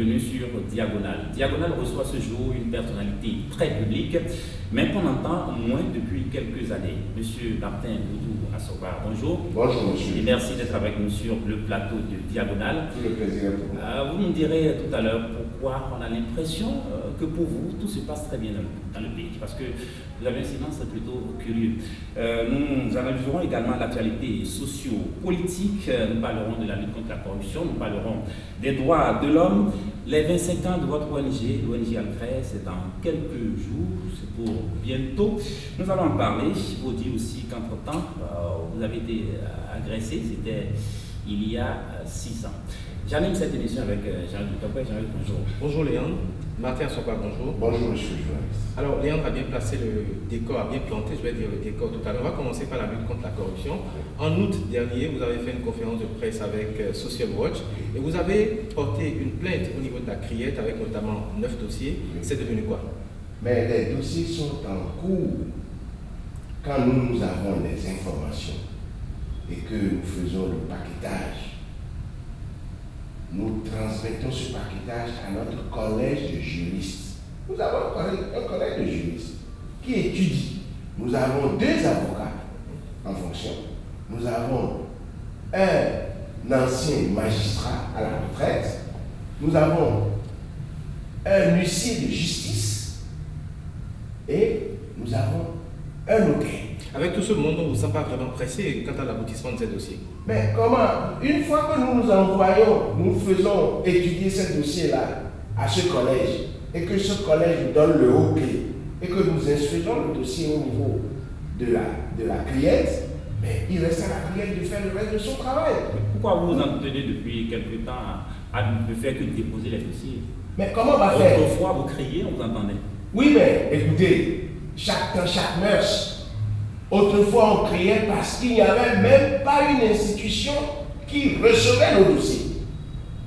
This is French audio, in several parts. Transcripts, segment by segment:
bienvenue sur Diagonale. Diagonale reçoit ce jour une personnalité très publique, mais qu'on entend moins depuis quelques années. Monsieur Martin Boudou Assobar, bonjour. Bonjour monsieur. Et merci d'être avec nous sur le plateau de Diagonale. Tout le plaisir pour moi. Vous nous direz tout à l'heure pourquoi on a l'impression que pour vous, tout se passe très bien dans le pays, parce que vous avez un silence plutôt curieux. Nous analyserons également l'actualité socio-politique, nous parlerons de la lutte contre la corruption, nous parlerons des droits de l'homme. Les 25 ans de votre ONG, l'ONG Alcrès, c'est dans quelques jours, c'est pour bientôt. Nous allons en parler. Il faut dire aussi qu'entre-temps, vous avez été agressé, c'était il y a 6 ans. J'anime cette émission avec Jean-Luc Topé. Jean-Luc, bonjour. Bonjour Léandre. Martin Assobar, bonjour. Bonjour monsieur le journaliste. Alors Léandre a bien placé le décor, a bien planté, je vais dire le décor tout à l'heure. On va commencer par la lutte contre la corruption. En août dernier, vous avez fait une conférence de presse avec Social Watch et vous avez porté une plainte au niveau de la Criette avec notamment 9 dossiers. C'est devenu quoi? Mais les dossiers sont en cours. Quand nous avons les informations et que nous faisons le paquetage, nous transmettons ce paquetage à notre collège de juristes. Nous avons un collège de juristes qui étudie. Nous avons 2 avocats en fonction. Nous avons un ancien magistrat à la retraite. Nous avons un huissier de justice et nous avons un notaire. Avec tout ce monde, on ne vous sent pas vraiment pressé quant à l'aboutissement de ces dossiers. Mais comment? Une fois que nous nous envoyons, nous faisons étudier ces dossiers-là à ce collège et que ce collège nous donne le OK et que nous instruisons le dossier au niveau de la Criette, mais il reste à la Criette de faire le reste de son travail. Pourquoi vous vous en tenez depuis quelque temps à ne faire que déposer les dossiers? Mais comment on va faire? Autrefois, vous criez, on vous entendait. Oui, mais écoutez, chaque temps, chaque mœurs. Autrefois, on criait parce qu'il n'y avait même pas une institution qui recevait nos dossiers.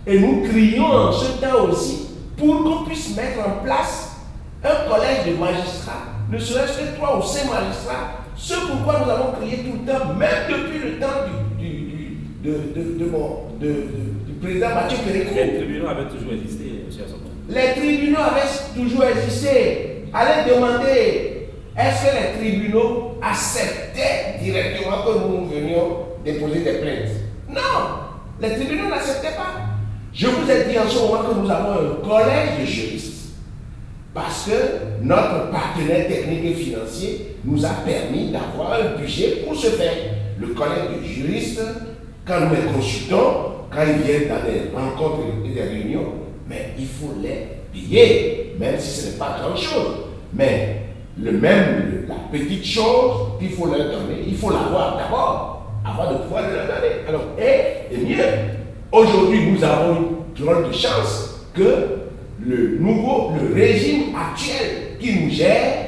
Et nous crions en ce temps aussi pour qu'on puisse mettre en place un collège de magistrats, ne serait-ce que 3 ou 5 magistrats. Ce pourquoi nous avons crié tout le temps, même depuis le temps du président Mathieu Kérékou. Les tribunaux avaient toujours existé, M. Assobar. Les tribunaux avaient toujours existé. Allez demander. Est-ce que les tribunaux acceptaient directement que nous venions déposer des plaintes? Non, les tribunaux n'acceptaient pas. Je vous ai dit en ce moment que nous avons un collège de juristes parce que notre partenaire technique et financier nous a permis d'avoir un budget pour ce faire. Le collège de juristes, quand nous les consultons, quand ils viennent dans des rencontres et des réunions, mais il faut les payer, même si ce n'est pas grand-chose. Mais la petite chose qu'il faut leur donner, il faut l'avoir d'abord, avant de pouvoir leur donner. Alors, et mieux, aujourd'hui, nous avons une drôle de chance que le régime actuel qui nous gère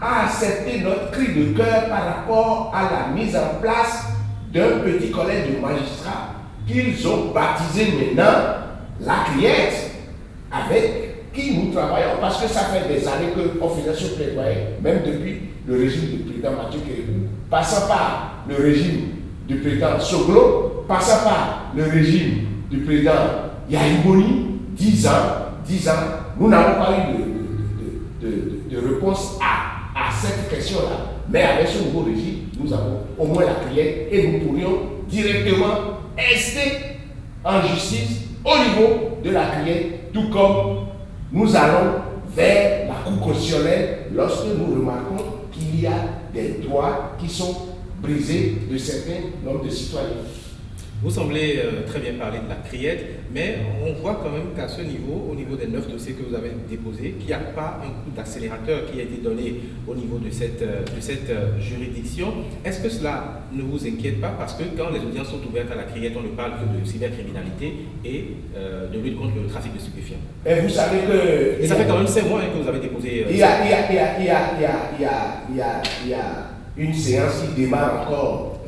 a accepté notre cri de cœur par rapport à la mise en place d'un petit collège de magistrats qu'ils ont baptisé maintenant la Criette, avec qui nous travaillons, parce que ça fait des années qu'on faisait ce plaidoyer, même depuis le régime du président Mathieu Kérékou, passant par le régime du président Soglo, passant par le régime du président Yahibouni, 10 ans, nous n'avons pas eu de réponse à cette question-là. Mais avec ce nouveau régime, nous avons au moins la Criette et nous pourrions directement rester en justice au niveau de la Criette, tout comme nous allons vers la Cour constitutionnelle lorsque nous remarquons qu'il y a des droits qui sont brisés de certains nombres de citoyens. Vous semblez très bien parler de la Criette, mais on voit quand même qu'à ce niveau, au niveau des 9 dossiers que vous avez déposés, qu'il n'y a pas un coup d'accélérateur qui a été donné au niveau de cette juridiction. Est-ce que cela ne vous inquiète pas? Parce que quand les audiences sont ouvertes à la Criette, on ne parle que de cybercriminalité et de lutte contre le trafic de stupéfiants. Et vous savez que... Et ça fait quand même 5 mois que vous avez déposé... Il y a une séance qui démarre encore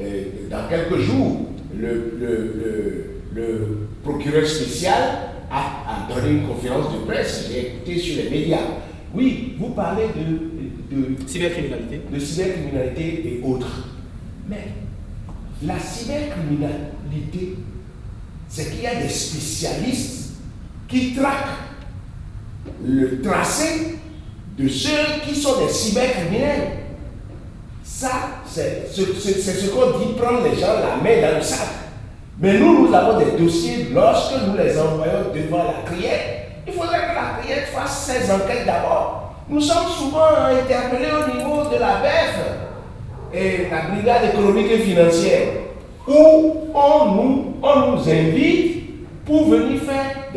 dans quelques jours. Le procureur spécial a donné une conférence de presse, j'ai écouté sur les médias. Oui, vous parlez de cybercriminalité. De cybercriminalité et autres. Mais la cybercriminalité, c'est qu'il y a des spécialistes qui traquent le tracé de ceux qui sont des cybercriminels. Ça, c'est ce qu'on dit prendre les gens la main dans le sac. Mais nous avons des dossiers, lorsque nous les envoyons devant la criette, il faudrait que la criette fasse ses enquêtes d'abord. Nous sommes souvent interpellés au niveau de la BEF et la brigade économique et financière, où on nous invite pour venir faire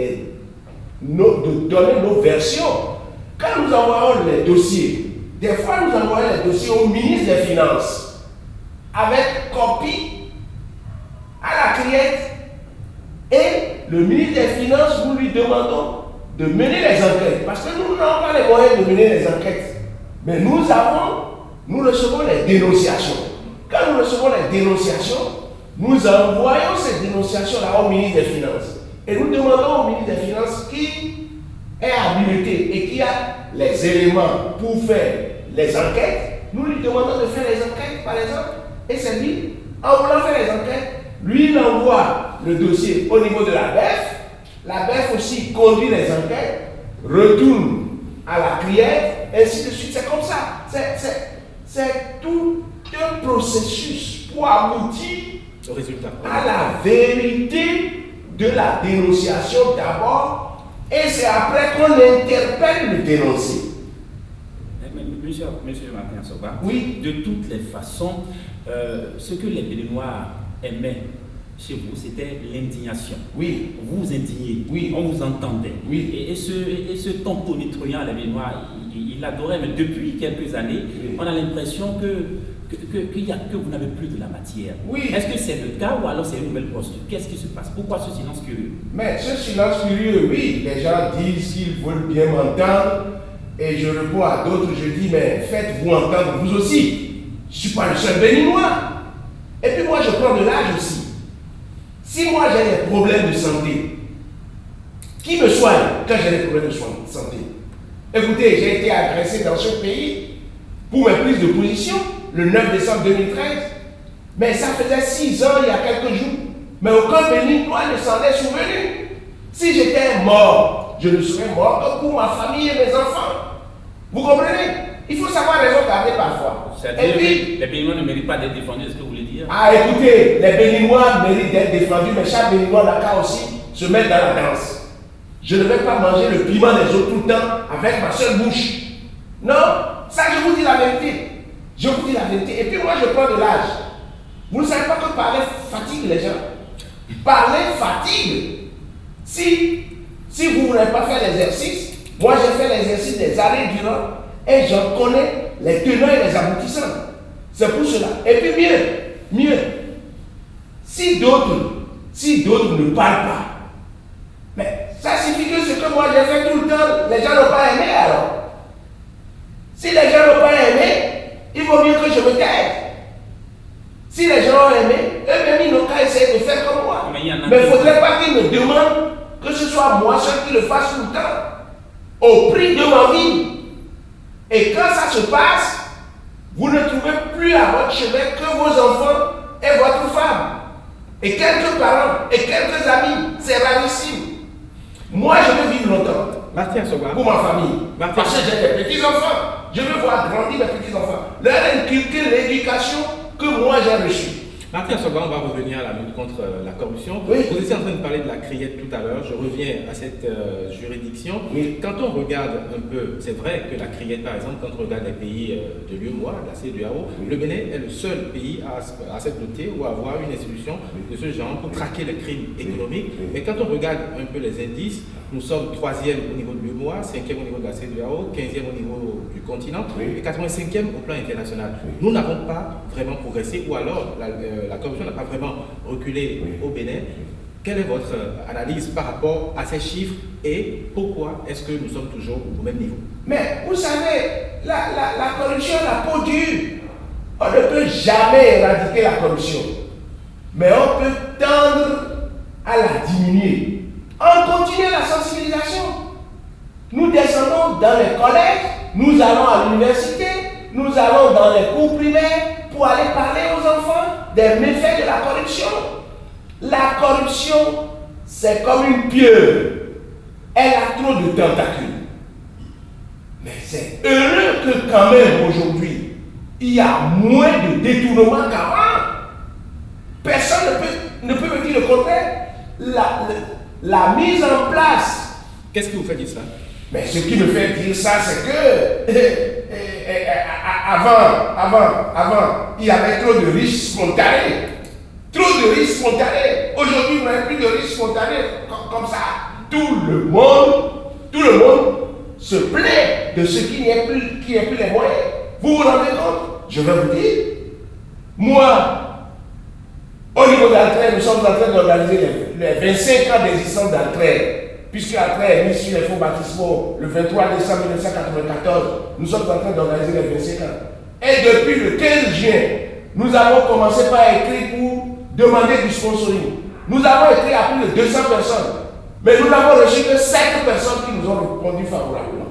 donner nos versions. Quand nous envoyons les dossiers, des fois nous envoyons les dossiers au ministre des Finances avec copie à la criette, et le ministre des Finances, nous lui demandons de mener les enquêtes, parce que nous n'avons pas les moyens de mener les enquêtes, mais nous recevons les dénonciations. Quand nous recevons les dénonciations, nous envoyons ces dénonciations-là au ministre des Finances, et nous demandons au ministre des Finances qui est habilité et qui a les éléments pour faire les enquêtes. Nous lui demandons de faire les enquêtes, par exemple, et c'est lui, en voulant faire les enquêtes, lui, il envoie le dossier au niveau de la BEF. La BEF aussi conduit les enquêtes, retourne à la criette, ainsi de suite. C'est comme ça. C'est tout un processus pour aboutir au résultat, à la vérité de la dénonciation d'abord, et c'est après qu'on interpelle le dénoncé. Monsieur Martin Soba, oui. De toutes les façons, ce que les Béninois aimaient chez vous, c'était l'indignation. Oui. Vous vous indignez. Oui. On vous entendait. Oui. Et ce ton tonitruant, les Béninois, il adorait. Mais depuis quelques années, oui, on a l'impression que vous n'avez plus de la matière. Oui. Est-ce que c'est le cas ou alors c'est une nouvelle posture? Qu'est-ce qui se passe? Pourquoi ce silence curieux? Mais ce silence curieux, oui, les gens disent qu'ils veulent bien m'entendre, et je réponds à d'autres, je dis, mais faites-vous entendre vous aussi. Je ne suis pas le seul Béninois. Et puis moi, je prends de l'âge aussi. Si moi j'ai des problèmes de santé, qui me soigne quand j'ai des problèmes de santé? Écoutez, j'ai été agressé dans ce pays pour mes prises de position le 9 décembre 2013. Mais ça faisait 6 ans, il y a quelques jours. Mais aucun Béninois ne s'en est souvenu. Si j'étais mort, je ne serais mort que pour ma famille et mes enfants. Vous comprenez? Il faut savoir raison garder parfois. Et puis, les Béninois ne méritent pas d'être défendus, est-ce que vous voulez dire? Ah, écoutez, les Béninois méritent d'être défendus, mais chaque Béninois n'a qu'à aussi se mettre dans la danse. Je ne vais pas manger le piment des autres tout le temps avec ma seule bouche. Non, ça je vous dis la vérité. Je vous dis la vérité. Et puis moi je prends de l'âge. Vous ne savez pas que parler fatigue les gens. Parler fatigue. Si vous ne voulez pas faire l'exercice, moi j'ai fait l'exercice des années durant et j'en connais les tenants et les aboutissants. C'est pour cela. Et puis mieux, si d'autres ne parlent pas, mais ça signifie que ce que moi j'ai fait tout le temps, les gens n'ont pas aimé alors. Si les gens n'ont pas aimé, il vaut mieux que je me taise. Si les gens ont aimé, eux-mêmes ils n'ont qu'à essayer de faire comme moi. Mais il ne faudrait pas qu'ils me demandent que ce soit moi seul qui le fasse tout le temps, au prix de ma vie. Et quand ça se passe, vous ne trouvez plus à votre chevet que vos enfants et votre femme, et quelques parents, et quelques amis. C'est rarissime. Moi, je veux vivre longtemps. Martin Soba. Pour ma famille. Parce que j'ai des petits-enfants. Je veux voir grandir mes petits-enfants. Leur inculquer l'éducation que moi j'ai reçue. Martin Soba, on va revenir à la lutte contre la corruption. Oui. Vous étiez en train de parler de la criette tout à l'heure. Je reviens à cette juridiction. Oui. Quand on regarde un peu, c'est vrai que la criette, par exemple, quand on regarde les pays de l'UEMOA, de la CEDEAO, oui, le Bénin est le seul pays à s'être doté ou à avoir une institution, oui, de ce genre pour traquer les crimes économiques. Oui. Mais quand on regarde un peu les indices, nous sommes 3e au niveau de l'UEMOA, 5e au niveau de la CEDEAO, 15e au niveau du continent, oui, et 85e au plan international. Oui. Nous n'avons pas vraiment progressé, ou alors la corruption n'a pas vraiment reculé, oui, au Bénin. Quelle est votre analyse par rapport à ces chiffres et pourquoi est-ce que nous sommes toujours au même niveau? Mais vous savez, la corruption, la peau dure. On ne peut jamais éradiquer la corruption, mais on peut tendre à la diminuer. On continue la sensibilisation. Nous descendons dans les collèges, nous allons à l'université, nous allons dans les cours primaires pour aller parler aux enfants des méfaits de la corruption. La corruption, c'est comme une pieuvre. elle a trop de tentacules. Mais c'est heureux que quand même aujourd'hui, il y a moins de détournements qu'avant. Personne ne peut me dire le contraire. La mise en place. Qu'est-ce qui vous fait dire ça? Mais ce qui me fait dire ça, c'est que avant, il y avait trop de riches spontanés. Trop de riches spontanés. Aujourd'hui, vous n'avez plus de riches spontanés comme ça. Tout le monde se plaît de ce qui n'est plus les moyens. Vous vous rendez compte? Je vais vous dire, moi, au niveau d'Altraide, nous sommes en train d'organiser les 25 ans d'existence d'Altraide. Puisque Altraide est mis sur les fonds baptismaux le 23 décembre 1994, nous sommes en train d'organiser les 25 ans. Et depuis le 15 juin, nous avons commencé par écrire pour demander du sponsoring. Nous avons écrit à plus de 200 personnes. Mais nous n'avons reçu que 5 personnes qui nous ont répondu favorablement.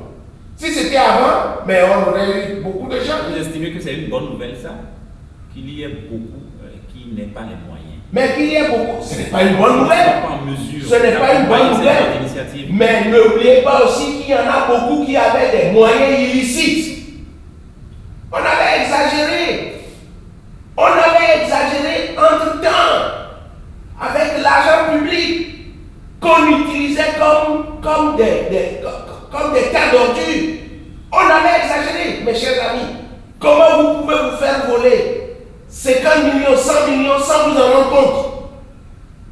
Si c'était avant, mais on aurait eu beaucoup de gens. Vous estimez que c'est une bonne nouvelle ça? Qu'il y ait beaucoup qui n'aient pas les moyens. Mais qu'il y ait beaucoup, ce n'est pas une bonne nouvelle. Ce n'est pas une bonne nouvelle. Mais n'oubliez pas aussi qu'il y en a beaucoup qui avaient des moyens illicites. On avait exagéré. Entre-temps avec l'argent public qu'on utilisait comme des tas d'ordures. On avait exagéré, mes chers amis. Comment vous pouvez vous faire voler 50 millions, 100 millions sans vous en rendre compte?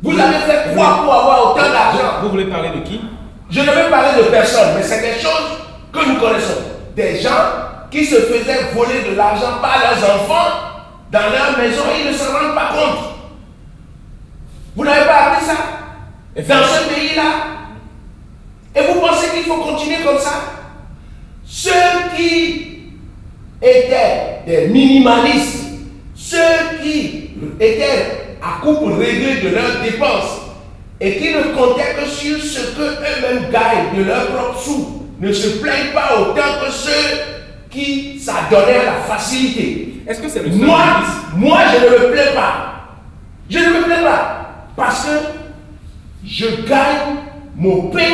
Vous avez fait quoi pour avoir autant d'argent? Vous voulez parler de qui? Je ne veux parler de personne, mais c'est des choses que nous connaissons. Des gens qui se faisaient voler de l'argent par leurs enfants dans leur maison et ils ne se rendent pas compte. Vous n'avez pas appris ça? Dans ce pays-là? Et vous pensez qu'il faut continuer comme ça? Ceux qui étaient des minimalistes, ceux qui étaient à coupe réglée de leurs dépenses et qui ne comptaient que sur ce qu'eux-mêmes gagnent de leurs propres sous, ne se plaignent pas autant que ceux qui s'adonnaient à la facilité. Est-ce que c'est le seul moi, je ne me plains pas. Je ne me plains pas. Parce que je gagne mon pain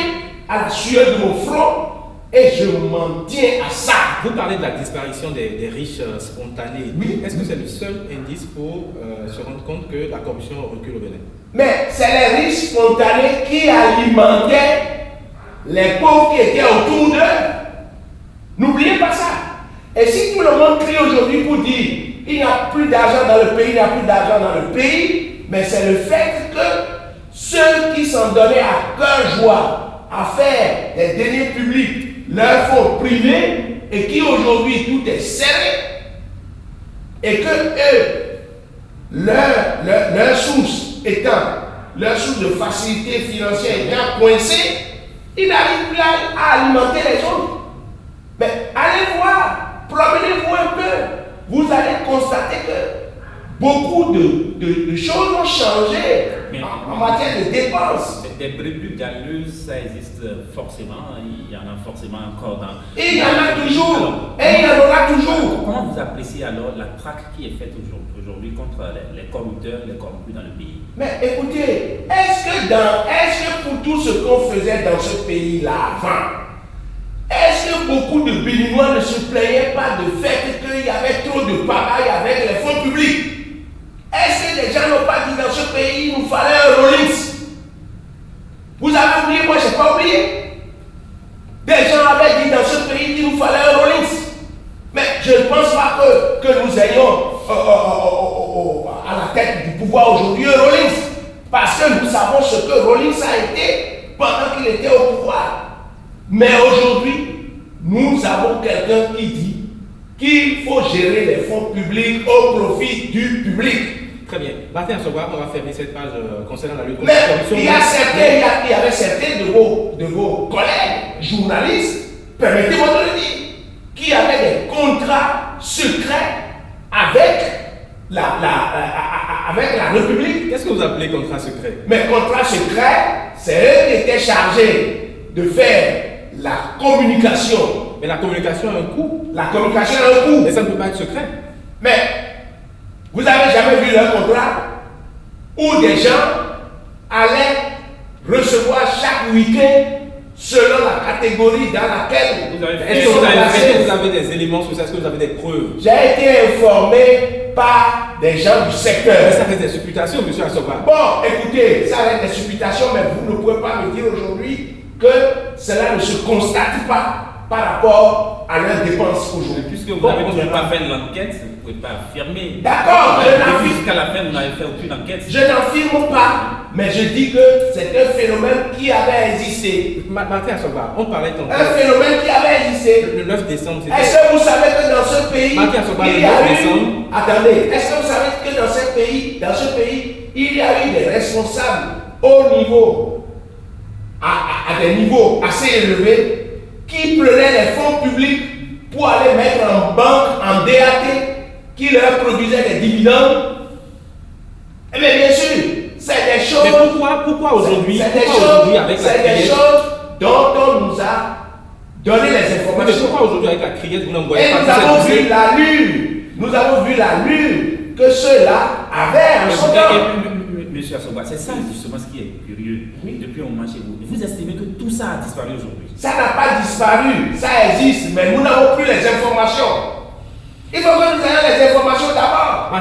à la sueur de mon front et je m'en tiens à ça. Vous parlez de la disparition des riches spontanés. Oui. Est-ce que c'est le seul indice pour se rendre compte que la corruption recule au Bénin? Mais c'est les riches spontanés qui alimentaient les pauvres qui étaient autour d'eux. N'oubliez pas ça. Et si tout le monde crie aujourd'hui pour dire il n'y a plus d'argent dans le pays, il n'y a plus d'argent dans le pays, mais c'est le fait que ceux qui s'en donnaient à cœur joie à faire des deniers publics leur fonds privés et qui aujourd'hui tout est serré et que eux, leur source étant, leur source de facilité financière étant coincée, ils n'arrivent plus à alimenter les autres. Mais allez voir, promenez-vous un peu, vous allez constater que beaucoup de choses ont changé en matière de dépenses. Des brebis galeuses, ça existe forcément, il y en a forcément encore dans... Et il y en a toujours, et il y en aura toujours. Comment vous appréciez alors la traque qui est faite aujourd'hui contre les corrupteurs, les corrompus dans le pays? Mais écoutez, est-ce que pour tout ce qu'on faisait dans ce pays-là avant, est-ce que beaucoup de Béninois ne se plaignaient pas du fait qu'il y avait trop de pagaille avec les fonds publics? Est-ce que les gens n'ont pas dit dans ce pays il nous fallait un Rollins? Vous avez oublié, moi je n'ai pas oublié. Des gens avaient dit dans ce pays qu'il nous fallait un Rollins. Mais je ne pense pas que nous ayons à la tête du pouvoir aujourd'hui un Rollins. Parce que nous savons ce que Rollins a été pendant qu'il était au pouvoir. Mais aujourd'hui, nous avons quelqu'un qui dit qu'il faut gérer les fonds publics au profit du public. Très bien. Martin Asogwa, on va fermer cette page concernant la lutte contre la Mais corruption. il y avait certains de vos collègues journalistes, permettez-moi de le dire, qui avaient des contrats secrets avec la République. Qu'est-ce que vous appelez contrat secret? Mais contrat secret, c'est eux qui étaient chargés de faire la communication. Mais la communication a un coût. La communication a un coût. Mais ça ne peut pas être secret. Mais vous n'avez jamais vu leur contrat où des gens allaient recevoir chaque week-end selon la catégorie dans laquelle Est-ce que vous avez des éléments sur ça? Est-ce que vous avez des preuves? J'ai été informé par des gens du secteur. Mais ça reste des supputations, M. Assoba. Bon, écoutez, ça reste des supputations, mais vous ne pouvez pas me dire aujourd'hui que cela ne se constate pas par rapport à leurs dépenses aujourd'hui. Puisque vous n'avez toujours pas fait l'enquête, vous ne pouvez pas affirmer. D'accord, jusqu'à la fin, vous n'avez fait aucune enquête. Je n'affirme pas, mais je dis que c'est un phénomène qui avait existé. Martin Assoba, on parlait tantôt. Un phénomène qui avait existé. Le 9 décembre, c'était... Est-ce que vous savez que dans ce pays, Martin Assoba, il le y a 9 eu... décembre... Attendez, est-ce que vous savez que dans ce pays, il y a eu des responsables au niveau, à des niveaux assez élevés, qui prenaient les fonds publics pour aller mettre en banque, en DAT, qui leur produisaient des dividendes? Eh bien, bien sûr, c'est des choses. Mais pourquoi aujourd'hui, c'est des choses dont on nous a donné les informations. Mais pourquoi aujourd'hui avec la criette, vous n'envoyez pas? Et nous avons vu la lune. Nous avons vu la lune que ceux-là avaient en son temps. Monsieur Assoba, c'est ça justement ce qui est curieux. Oui. Depuis un moment chez vous. Vous estimez que tout ça a disparu aujourd'hui? Ça n'a pas disparu, ça existe, mais nous n'avons plus les informations. Il faut que nous ayons les informations d'abord. Les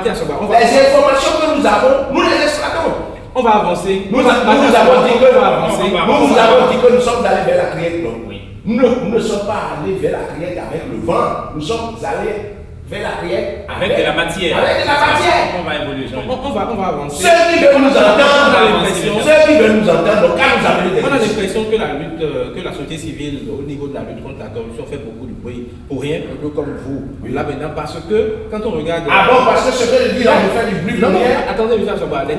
informations que nous avons, nous les exploitons. On va avancer. Nous avons dit que nous sommes allés vers la criette, non? Oui. Nous ne sommes pas allés vers la criette avec le vent. Nous sommes allés vers la criette avec de la matière. Avec de la matière. On va évoluer. On va avancer. Ceux qui veulent nous entendre, quand nous avons des... On a l'impression que la lutte, que la société civile au niveau de la lutte contre la corruption fait beaucoup de bruit pour rien, un peu comme vous. Oui. Là maintenant, parce que quand on regarde... Ah bon, parce que ce que je dis là, on fait du bruit pour rien. Attendez, M. Assoba, les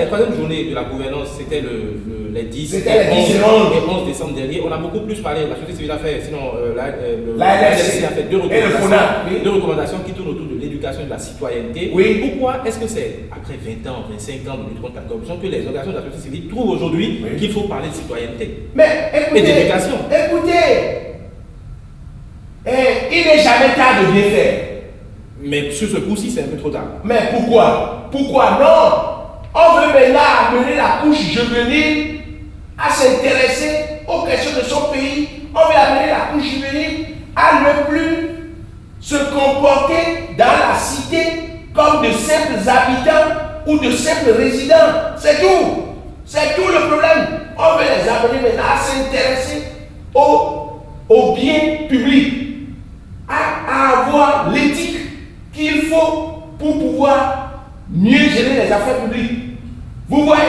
troisième journée de la gouvernance, c'était les 10 et 11 décembre dernier. On a beaucoup plus parlé, la société civile a fait, sinon la LFC a fait deux recommandations qui tournent autour de l'éducation et de la citoyenneté. Oui. Pourquoi est-ce que c'est après 20 ans, 25 ans de lutte contre la corruption que les organisations de la société civile trouvent aujourd'hui qu'il faut parler de citoyenneté et d'éducation? Écoutez, il n'est jamais tard de bien faire. Mais sur ce coup-ci, c'est un peu trop tard. Mais pourquoi? Pourquoi non? On veut maintenant amener la couche juvénile à s'intéresser aux questions de son pays. On veut amener la couche juvénile à ne plus se comporter dans la cité comme de simples habitants ou de simples résidents. C'est tout. C'est tout le problème. On veut les amener maintenant à s'intéresser aux biens publics, à avoir l'éthique qu'il faut pour pouvoir mieux gérer les affaires publiques. Vous voyez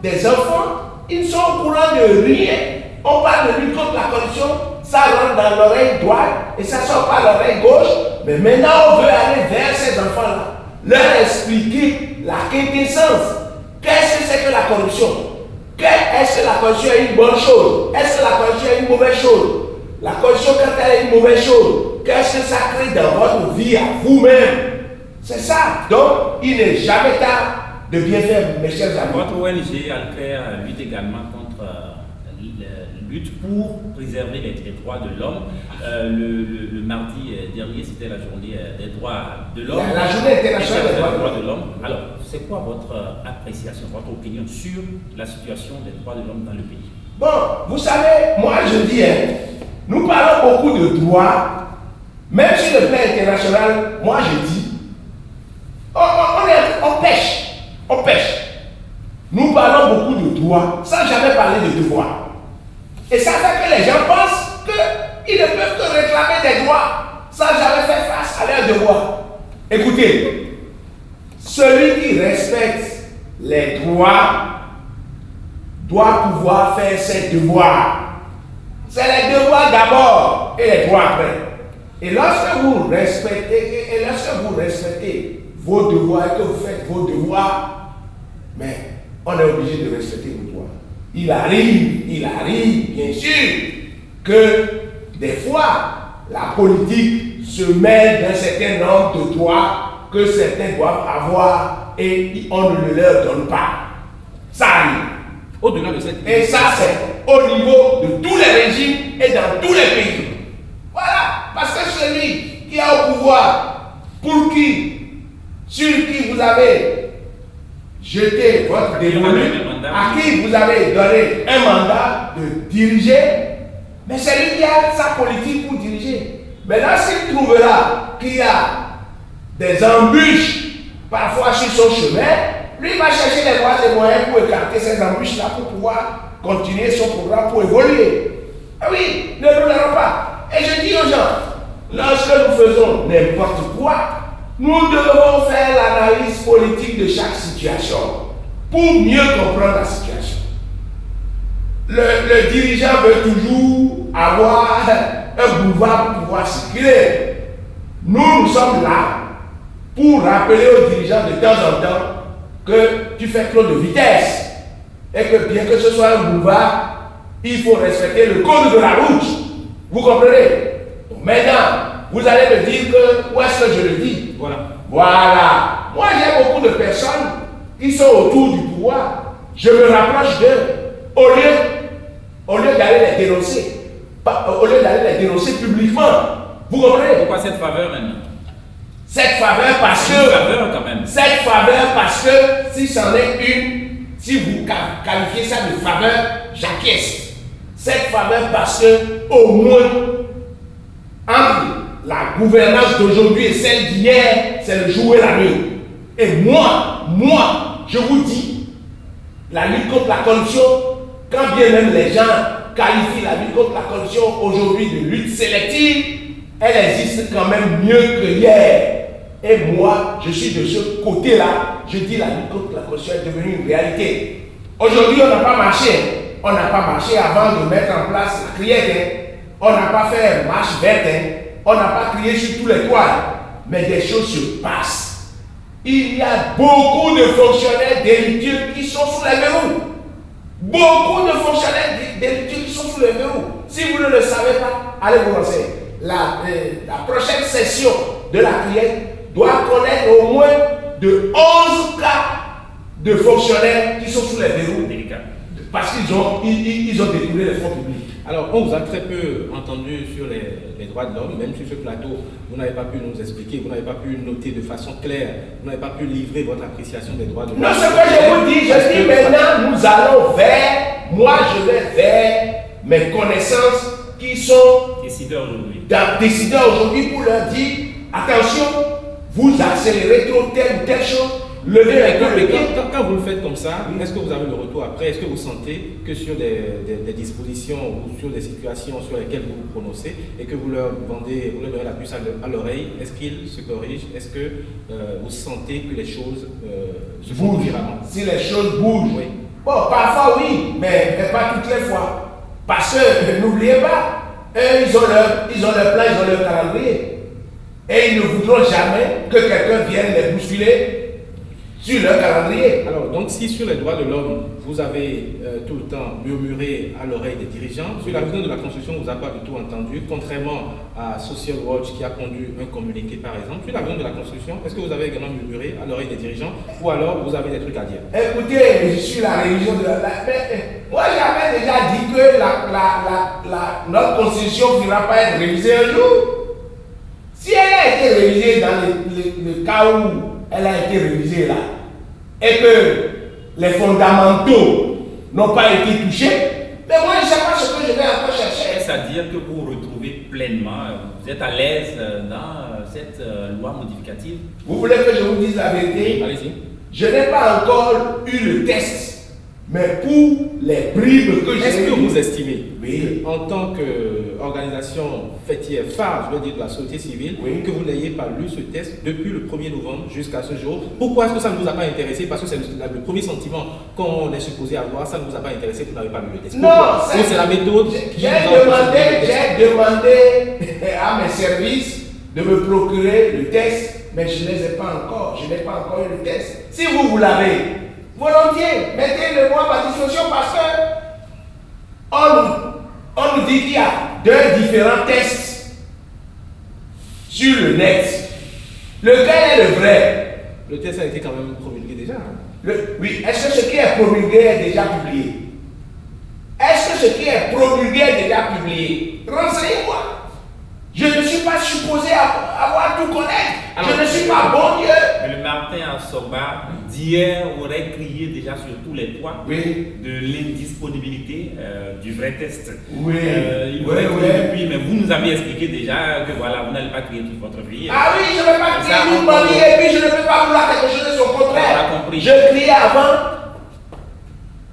des enfants, ils sont au courant de rien. On parle de lutte contre la corruption, ça rentre dans l'oreille droite et ça sort par l'oreille gauche. Mais maintenant, on veut aller vers ces enfants-là, leur expliquer la quintessence. Qu'est-ce que c'est que la corruption? Est-ce que la corruption est une bonne chose? Est-ce que la corruption est une mauvaise chose? La corruption, quand elle est une mauvaise chose, qu'est-ce que ça crée dans votre vie à vous-même? C'est ça. Donc, il n'est jamais tard de bien faire, mes chers amis. Votre ONG Alclair lutte également contre lutte pour préserver les droits de l'homme. Le mardi dernier, c'était la journée des droits de l'homme. La journée internationale des droits de l'homme. Alors, c'est quoi votre appréciation, votre opinion sur la situation des droits de l'homme dans le pays? Bon, vous savez, moi je dis, nous parlons beaucoup de droits, même sur le plan international, moi je dis, on pêche. Nous parlons beaucoup de droits, sans jamais parler de devoirs. Et ça fait que les gens pensent qu'ils ne peuvent que réclamer des droits, sans jamais faire face à leurs devoirs. Écoutez, celui qui respecte les droits doit pouvoir faire ses devoirs. C'est les devoirs d'abord et les droits après. Et lorsque vous respectez vos devoirs et que vous faites vos devoirs, mais on est obligé de respecter vos droits. Il arrive, bien sûr, que des fois, la politique se mêle d'un certain nombre de droits que certains doivent avoir et on ne leur donne pas. Ça arrive. Au-delà de cette... Et ça, c'est au niveau de tous les régimes et dans tous les pays. Voilà. Parce que celui qui a au pouvoir, sur qui vous avez jeté votre dévolu, mandat. à qui vous avez donné un mandat de diriger, mais c'est lui qui a sa politique pour diriger. Maintenant, s'il trouvera qu'il y a des embûches parfois sur son chemin, lui va chercher les voies et moyens pour écarter ces embûches-là pour pouvoir continuer son programme pour évoluer. Ah oui, ne nous l'allons pas. Et je dis aux gens, lorsque nous faisons n'importe quoi, nous devons faire l'analyse politique de chaque situation pour mieux comprendre la situation. Le dirigeant veut toujours avoir un boulevard pour pouvoir circuler. Nous sommes là pour rappeler aux dirigeants de temps en temps que tu fais trop de vitesse et que bien que ce soit un boulevard, il faut respecter le code de la route. Vous comprenez? Donc maintenant, vous allez me dire que où est-ce que je le dis? Voilà. Moi, j'ai beaucoup de personnes qui sont autour du pouvoir. Je me rapproche d'eux au lieu d'aller les dénoncer. Au lieu d'aller les dénoncer publiquement. Vous comprenez? Pourquoi cette faveur maintenant? Cette faveur parce que. Quand même. Cette faveur parce que si c'en est une, si vous qualifiez ça de faveur, j'acquiesce. Cette faveur parce que au moins entre la gouvernance d'aujourd'hui et celle d'hier, c'est le jour et la nuit. Et moi, je vous dis, la lutte contre la corruption, quand bien même les gens qualifient la lutte contre la corruption aujourd'hui de lutte sélective, elle existe quand même mieux que hier. Et moi, je suis de ce côté-là. Je dis la lutte contre la corruption est devenue une réalité. Aujourd'hui, on n'a pas marché. On n'a pas marché avant de mettre en place la criette. On n'a pas fait marche verte. On n'a pas crié sur tous les toits. Mais des choses se passent. Il y a beaucoup de fonctionnaires délictueux qui sont sous les verrous. Beaucoup de fonctionnaires délictueux qui sont sous les verrous. Si vous ne le savez pas, allez vous renseigner. La prochaine session de la criette doit connaître au moins de 11 cas de fonctionnaires qui sont sous les verrous délicats. Parce qu'ils ont détourné les fonds publics. Alors, on vous a très peu entendu sur les droits de l'homme, même sur ce plateau, vous n'avez pas pu nous expliquer, vous n'avez pas pu noter de façon claire, vous n'avez pas pu livrer votre appréciation des droits de l'homme. Non, ce que je vous dis, maintenant, nous allons je vais vers mes connaissances qui sont décideurs aujourd'hui pour leur dire, attention, vous accélérez trop telle ou telle chose. Quand vous le faites comme ça, est-ce que vous avez le retour après? Est-ce que vous sentez que sur des dispositions ou sur des situations sur lesquelles vous vous prononcez et que vous leur donnez la puce à l'oreille, est-ce qu'ils se corrigent? Est-ce que vous sentez que les choses se font différemment? Si les choses bougent, oui. Bon, parfois oui, mais pas toutes les fois. Parce que n'oubliez pas, eux, ils ont leur plan, ils ont leur calendrier. Et ils ne voudront jamais que quelqu'un vienne les bousculer sur leur calendrier. Alors, donc si sur les droits de l'homme, vous avez tout le temps murmuré à l'oreille des dirigeants, sur la question de la construction, vous n'avez pas du tout entendu, contrairement à Social Watch qui a pondu un communiqué par exemple, sur la question de la construction, est-ce que vous avez également murmuré à l'oreille des dirigeants ou alors vous avez des trucs à dire? Écoutez, je suis la religion de moi j'avais déjà dit que notre constitution ne va pas être révisée un jour. Si elle a été révisée dans le cas où elle a été révisée là, et que les fondamentaux n'ont pas été touchés, mais moi je ne sais pas ce que je vais encore chercher. C'est-à-dire que vous vous retrouvez pleinement, vous êtes à l'aise dans cette loi modificative? Vous voulez que je vous dise la vérité? Allez-y. Je n'ai pas encore eu le test. Mais pour les bribes que j'ai... Est-ce que vous estimez, oui, en tant qu'organisation fêtière phare, je veux dire de la société civile, oui, que vous n'ayez pas lu ce test depuis le 1er novembre jusqu'à ce jour? Pourquoi est-ce que ça ne vous a pas intéressé? Parce que c'est le premier sentiment qu'on est supposé avoir, ça ne vous a pas intéressé, vous n'avez pas lu le test. Non, c'est la méthode qui j'ai demandé à mes services de me procurer le test, mais je ne les ai pas encore. Je n'ai pas encore eu le test. Si vous l'avez, volontiers, mettez-le moi à ma disposition parce que on nous dit qu'il y a deux différents tests sur le net. Lequel est le vrai? Le test a été quand même promulgué déjà. Oui, est-ce que ce qui est promulgué est déjà publié? Est-ce que ce qui est promulgué est déjà publié? Renseignez-moi. Je ne suis pas supposé avoir tout connaître. Alors, je ne suis pas bon Dieu. Mais le Martin Assorba d'hier aurait crié déjà sur tous les toits de l'indisponibilité du vrai test. Oui. Il aurait crié depuis, mais vous nous avez expliqué déjà que voilà, vous n'allez pas crier toute votre vie. Ah oui, je ne vais pas crier toute ma vie et puis je ne peux pas vouloir quelque chose de son contraire. Je criais avant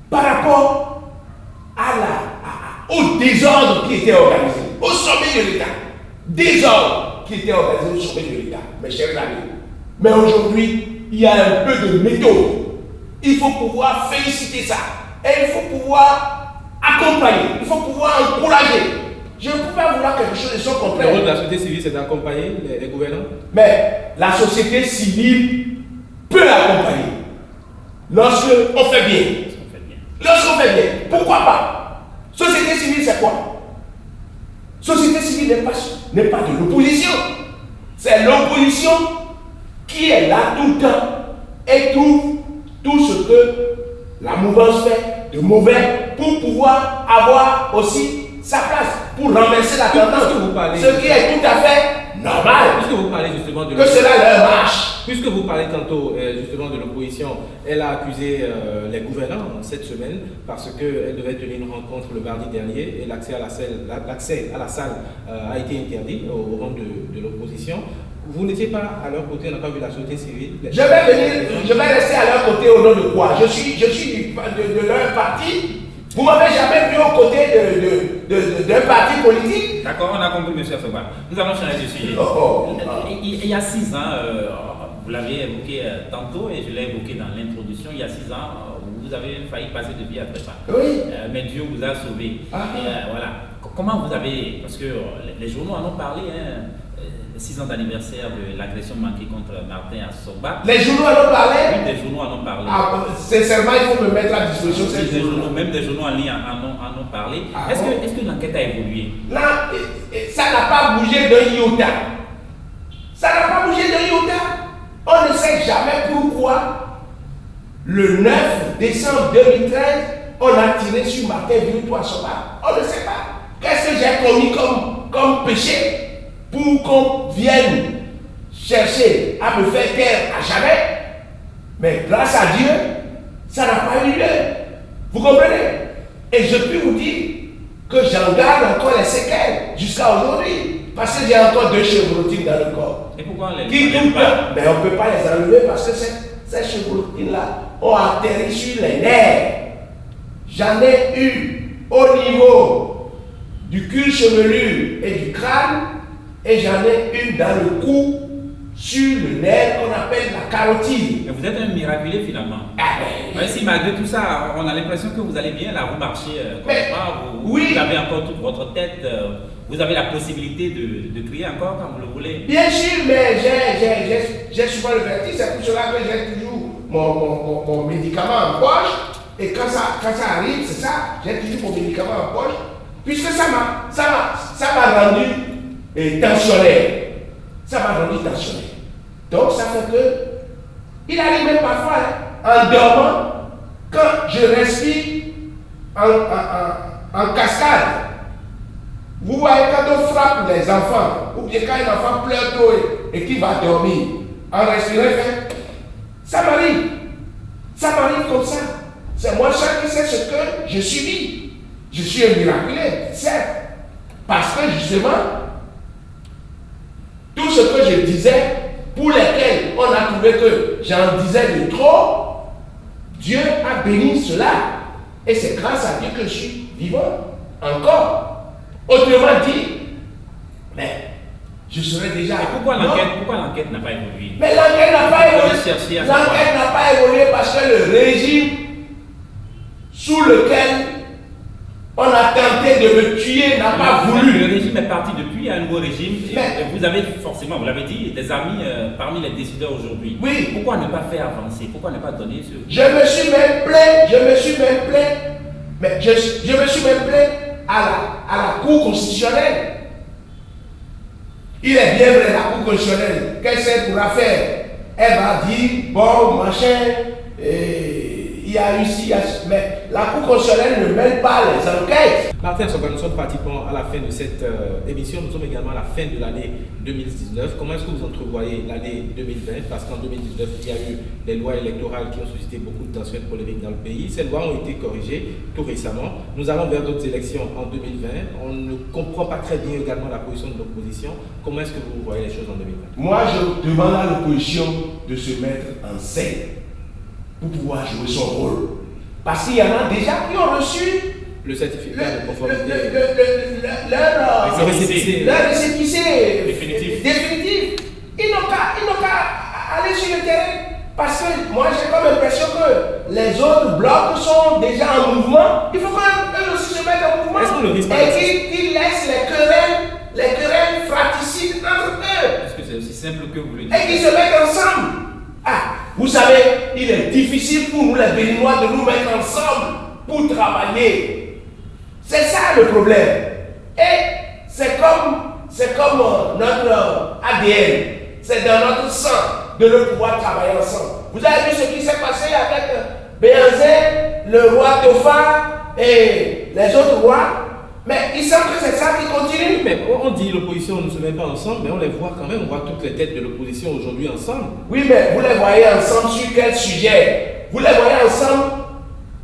par rapport au désordre qui était organisé au sommet de l'État. Désordre qui était organisé au sommet de l'État, mes chers amis. Mais aujourd'hui, il y a un peu de méthode. Il faut pouvoir féliciter ça. Et il faut pouvoir accompagner. Il faut pouvoir encourager. Je ne peux pas vouloir quelque chose de son contraire. Le rôle de la société civile, c'est d'accompagner les gouvernants. Mais la société civile peut accompagner. Lorsqu'on fait bien. Lorsqu'on fait bien. Pourquoi pas? Société civile, c'est quoi? Société civile n'est pas de l'opposition. C'est l'opposition qui est là tout le temps et trouve tout ce que la mouvance fait de mauvais pour pouvoir avoir aussi sa place, pour renverser la tendance. Ce qui est tout à fait normal. Puisque vous parlez justement de que cela leur marche. Puisque vous parlez tantôt justement de l'opposition, elle a accusé les gouvernants cette semaine parce qu'elle devait tenir une rencontre le mardi dernier et l'accès à la salle a été interdit au rang de l'opposition. Vous n'étiez pas à leur côté, on n'a pas vu la société civile. Je vais rester à leur côté au nom de quoi? Je suis de leur parti. Vous m'avez jamais vu aux côtés d'un parti politique. D'accord, on a compris, M. Assorba. Nous allons changer de sujet. Il y a 6 ans, vous l'avez évoqué tantôt et je l'ai évoqué dans l'introduction, il y a 6 ans, vous avez failli passer de vie à trépas. Oui. Mais Dieu vous a sauvé. Voilà. Comment vous avez, parce que les journaux en ont parlé, 6 ans d'anniversaire de l'agression manquée contre Martin Assorba. Les journaux en ont parlé? Oui, des journaux en ont parlé. Sincèrement, il faut me mettre à disposition de ces journaux. Même des journaux en ligne en ont parlé. Est-ce que l'enquête a évolué? Là, ça n'a pas bougé d'un iota. Ça n'a pas bougé d'un iota. On ne sait jamais pourquoi le 9 décembre 2013, on a tiré sur Martin Assorba. On ne sait pas. Qu'est-ce que j'ai commis comme péché pour qu'on vienne chercher à me faire taire à jamais? Mais grâce à Dieu, ça n'a pas eu lieu. Vous comprenez? Et je peux vous dire que j'en garde encore les séquelles jusqu'à aujourd'hui. Parce que j'ai encore 2 chevrotines dans le corps. Et pourquoi on les enlève pas? Mais on ne peut pas les enlever parce que ces chevrotines-là ont atterri sur les nerfs. J'en ai eu au niveau du cuir chevelu et du crâne. Et j'en ai une dans le cou, sur le nerf qu'on appelle la carotide. Mais vous êtes un miraculé finalement. Même si malgré tout ça, on a l'impression que vous allez bien, là, vous marchez vous avez encore toute votre tête, vous avez la possibilité de crier encore quand vous le voulez. Bien sûr, mais j'ai souvent le vertige, c'est pour cela que j'ai toujours mon médicament en poche. Et quand ça arrive, c'est ça, j'ai toujours mon médicament en poche, puisque ça m'a rendu tensionnaire. Ça m'a rendu tensionnaire. Donc ça fait que il arrive même parfois en dormant, quand je respire en cascade. Vous voyez quand on frappe les enfants, ou bien quand un enfant pleure trop et qu'il va dormir, en respirant, ça m'arrive. Ça m'arrive comme ça. C'est moi seul qui sais ce que je subis. Je suis un miraculé, certes. Parce que justement, tout ce que je disais, pour lesquels on a trouvé que j'en disais de trop, Dieu a béni cela. Et c'est grâce à Dieu que je suis vivant encore. Autrement dit, mais je serais déjà... Et pourquoi l'enquête n'a pas évolué? Mais l'enquête n'a pas évolué. L'enquête n'a pas évolué parce que le régime sous lequel on a tenté de me tuer n'a pas voulu. Le régime est parti depuis, il y a un nouveau régime. Vous avez forcément, vous l'avez dit, des amis parmi les décideurs aujourd'hui. Oui. Pourquoi ne pas faire avancer? Pourquoi ne pas donner ce... Je me suis même plaint, mais je me suis même plaint à la Cour constitutionnelle. Il est bien vrai, la Cour constitutionnelle, qu'est-ce qu'elle pourra faire? Elle va dire, bon, machin, il y a eu ci, mais la Cour constitutionnelle ne mène pas les enquêtes. Martin Songba, nous sommes pratiquement à la fin de cette émission. Nous sommes également à la fin de l'année 2019. Comment est-ce que vous entrevoyez l'année 2020? Parce qu'en 2019, il y a eu des lois électorales qui ont suscité beaucoup de tensions et de polémiques dans le pays. Ces lois ont été corrigées tout récemment. Nous allons vers d'autres élections en 2020. On ne comprend pas très bien également la position de l'opposition. Comment est-ce que vous voyez les choses en 2020? Moi, je demande à l'opposition de se mettre en scène pour pouvoir jouer son rôle. Parce qu'il y en a déjà qui ont reçu le certificat de conformité, leur récépissé définitif. Ils n'ont qu'à aller sur le terrain. Parce que moi j'ai comme l'impression que les autres blocs sont déjà en mouvement. Il faut qu'eux aussi se mettent en mouvement. Et qu'ils laissent les querelles fratricides entre eux. Est-ce que c'est aussi simple que vous le dites? Et qu'ils se mettent ensemble. Ah, vous savez, il est difficile pour nous les Béninois de nous mettre ensemble pour travailler. C'est ça le problème. Et c'est comme notre ADN. C'est dans notre sang de ne pouvoir travailler ensemble. Vous avez vu ce qui s'est passé avec Béhanzin, le roi Tofa et les autres rois? Mais il semble que c'est ça qui continue. Mais on dit l'opposition ne se met pas ensemble, mais on les voit quand même, on voit toutes les têtes de l'opposition aujourd'hui ensemble. Oui, mais vous les voyez ensemble sur quel sujet? Vous les voyez ensemble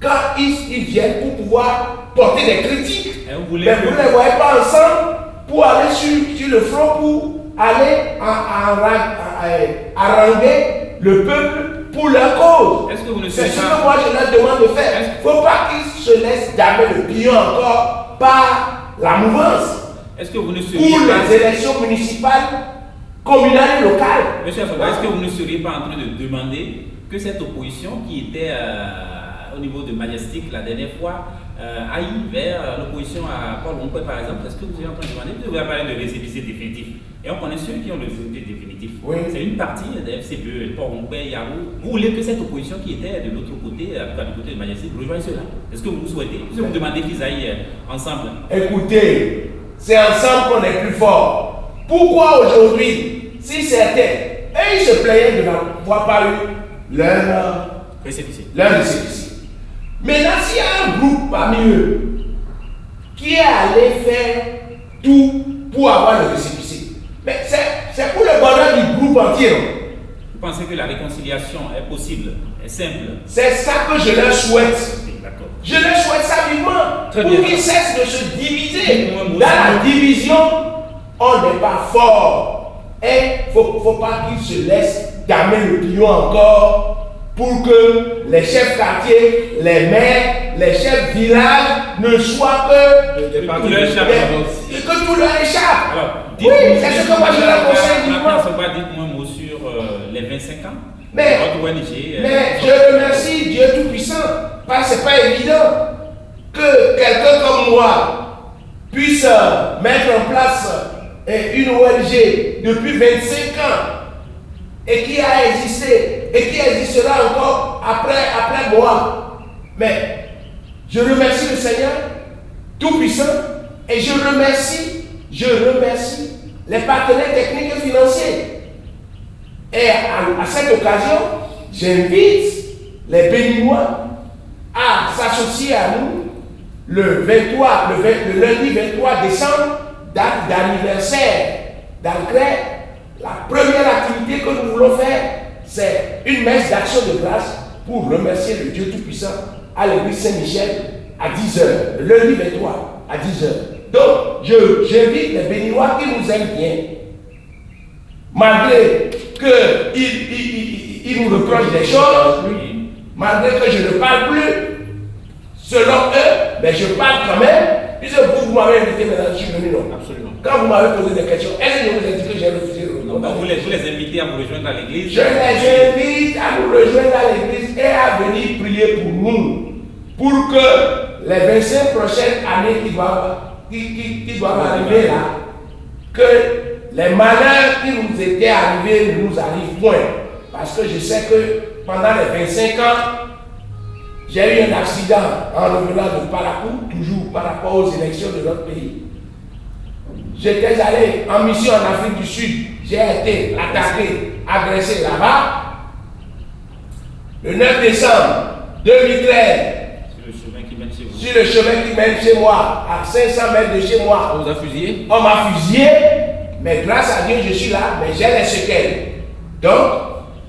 quand ils viennent pour pouvoir porter des critiques. Mais vous ne les voyez pas ensemble pour aller sur le front, pour aller haranguer le peuple pour leur cause. Est-ce que vous ne C'est ce savez pas... que moi je leur demande de faire. Il ne faut pas qu'ils se laissent damer le pion encore par la mouvance. Est-ce que vous ne seriez pour pas... les élections municipales, communales et locales. Monsieur Songba, est-ce que vous ne seriez pas en train de demander que cette opposition qui était au niveau de Majestic la dernière fois aille vers l'opposition à Paul Rompouet par exemple? Est-ce que vous êtes en train de demander? Vous avez parlé de récépissé définitif. Et on connaît ceux qui ont le récépissé définitif. Oui. C'est une partie de FCPE, Paul Rompouet, Yahoo. Vous voulez que cette opposition qui était de l'autre côté, en tout cas du côté de Majestic, rejoigne cela? Est-ce que vous souhaitez? Est-ce que vous demandez qu'ils aillent ensemble? Écoutez, c'est ensemble qu'on est plus fort. Pourquoi aujourd'hui, si certains, et ils se plaignaient de n'avoir pas eu leur récépissé. Maintenant, s'il y a un groupe parmi eux qui est allé faire tout pour avoir le récépissé, mais c'est pour le bonheur du groupe entier. Vous pensez que la réconciliation est possible, est simple? C'est ça que je leur souhaite. D'accord. Je leur souhaite ça vivement. Très pour bien. qu'ils cessent de se diviser. Dans la division, on n'est pas fort. Et il ne faut pas qu'ils se laissent damer le pion encore pour que les chefs quartiers, les maires, les chefs villages ne soient que tout leur échappe. Que tout leur échappe. Alors, oui, c'est ce que moi je leur conseille vivement. Dites-moi un mot sur les 25 ans. Mais je remercie Dieu Tout-Puissant, parce que ce n'est pas évident que quelqu'un comme moi puisse mettre en place une ONG depuis 25 ans et qui a existé et qui existera encore après moi. Mais je remercie le Seigneur Tout-Puissant et je remercie les partenaires techniques et financiers. Et à cette occasion, j'invite les Béninois à s'associer à nous le lundi 23 décembre, date d'anniversaire d'Ancré. La première activité que nous voulons faire, c'est une messe d'action de grâce pour remercier le Dieu Tout-Puissant à l'église Saint-Michel à 10h, le lundi 23 à 10h. Donc, j'invite les Béninois qui nous aiment bien, malgré qu'ils nous reprochent des choses, malgré que je ne parle plus selon eux, mais je parle quand même. Puisque vous m'avez invité maintenant, je suis venu, non? Absolument. Quand vous m'avez posé des questions, est-ce que je vous ai dit que j'ai refusé de répondre? Donc vous les invitez à vous rejoindre à l'église? Je les invite à nous rejoindre à l'église et à venir prier pour nous, pour que les 25 prochaines années qui doivent arriver là, que les malheurs qui nous étaient arrivés ne nous arrivent point. Parce que je sais que pendant les 25 ans, j'ai eu un accident en revenant de Parakou, toujours par rapport aux élections de notre pays. J'étais allé en mission en Afrique du Sud. J'ai été attaqué, agressé là-bas. Le 9 décembre 2013, sur le chemin qui mène chez moi, à 500 mètres de chez moi. On vous a fusillé? On m'a fusillé, mais grâce à Dieu, je suis là, mais j'ai les séquelles. Donc,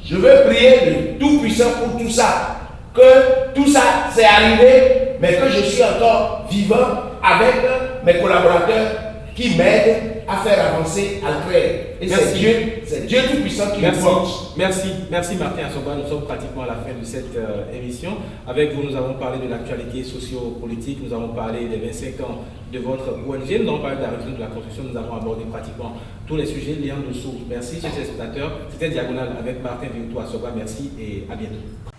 je veux prier le Tout-Puissant pour tout ça. Que tout ça s'est arrivé, mais que je suis encore vivant avec mes collaborateurs qui m'aident à faire avancer Alcré. Et c'est Dieu Tout-Puissant qui nous porte. Merci Martin Assoba. Nous sommes pratiquement à la fin de cette émission. Avec vous, nous avons parlé de l'actualité socio-politique, nous avons parlé des 25 ans de votre ONG, nous avons parlé de la révision de la Constitution, nous avons abordé pratiquement tous les sujets liés de sources. Merci, chers spectateurs. C'était Diagonale avec Martin Victor Assoba. Merci et à bientôt.